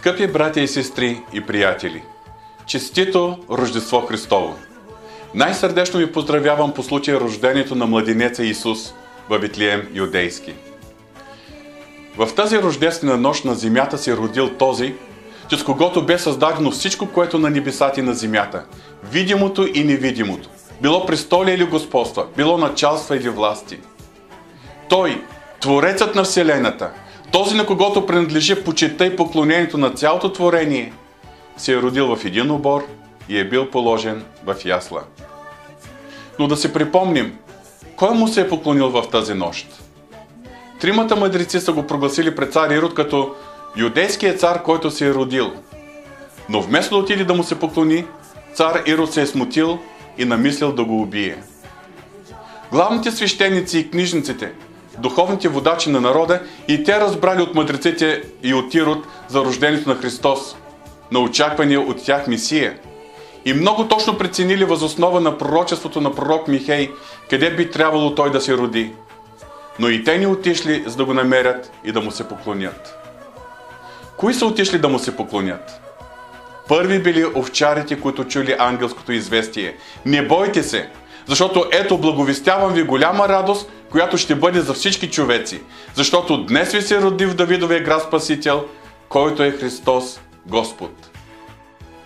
Скъпи братя и сестри и приятели, честито Рождество Христово! Най-сърдечно ви поздравявам по случая рождението на младенеца Исус във Витлеем юдейски. В тази рождествена нощ на земята се родил този, чрез когото бе създадено всичко, което на небесата и на земята, видимото и невидимото, било престолия или господства, било началства или власти. Той, Творецът на Вселената, този, на когото принадлежи почитта и поклонението на цялото творение, се е родил в един обор и е бил положен в ясла. Но да си припомним, кой му се е поклонил в тази нощ? Тримата мъдреци са го прогласили пред цар Ирод като юдейският цар, който се е родил. Но вместо да отиде да му се поклони, цар Ирод се е смутил и намислил да го убие. Главните свещеници и книжниците, духовните водачи на народа, и те разбрали от мъдреците и от Ирод за рождението на Христос, на очаквания от тях Месия, и много точно преценили въз основа на пророчеството на пророк Михей, къде би трябвало той да се роди. Но и те не отишли, за да го намерят и да му се поклонят. Кои са отишли да му се поклонят? Първи били овчарите, които чули ангелското известие: не бойте се, защото ето благовестявам ви голяма радост, която ще бъде за всички човеци, защото днес ви се роди в Давидовия град Спасител, който е Христос Господ.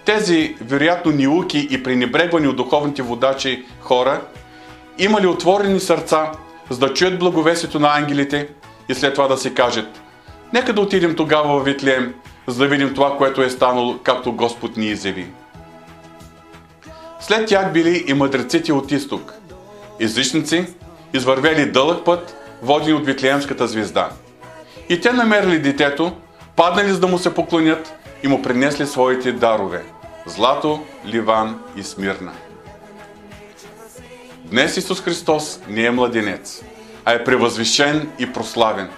Тези, вероятно неуки и пренебрегвани от духовните водачи хора, имали отворени сърца, за да чуят благовестието на ангелите и след това да си кажат: нека да отидем тогава в Витлеем, за да видим това, което е станало, както Господ ни изяви. След тях били и мъдреците от изток, езичници, извървели дълъг път, водени от Витлеемската звезда. И те намерили детето, паднали за да му се поклонят и му принесли своите дарове – злато, ливан и смирна. Днес Исус Христос не е младенец, а е превъзвишен и прославен.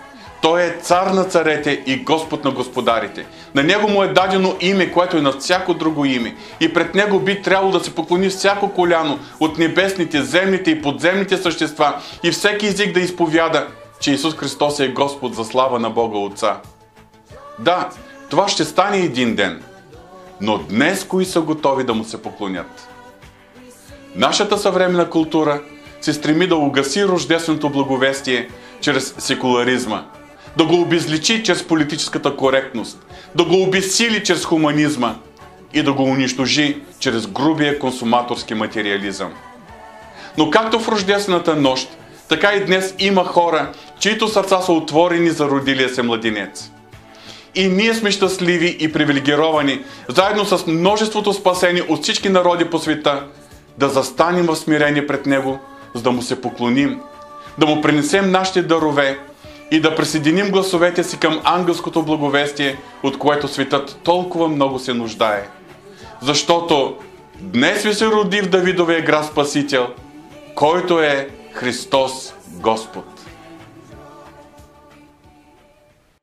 Той е цар на царете и Господ на господарите. На Него му е дадено име, което е над всяко друго име. И пред Него би трябвало да се поклони всяко коляно от небесните, земните и подземните същества и всеки език да изповяда, че Исус Христос е Господ за слава на Бога Отца. Да, това ще стане един ден. Но днес кои са готови да му се поклонят? Нашата съвременна култура се стреми да угаси рождественото благовестие чрез секуларизма, да го обезличи чрез политическата коректност, да го обезсили чрез хуманизма и да го унищожи чрез грубия консуматорски материализъм. Но както в рождествената нощ, така и днес има хора, чието сърца са отворени за родилия се младенец. И ние сме щастливи и привилегировани, заедно с множеството спасени от всички народи по света, да застанем в смирение пред Него, за да му се поклоним, да му принесем нашите дарове и да присъединим гласовете си към ангелското благовестие, от което светът толкова много се нуждае. Защото днес ви се роди в Давидовия град Спасител, който е Христос Господ.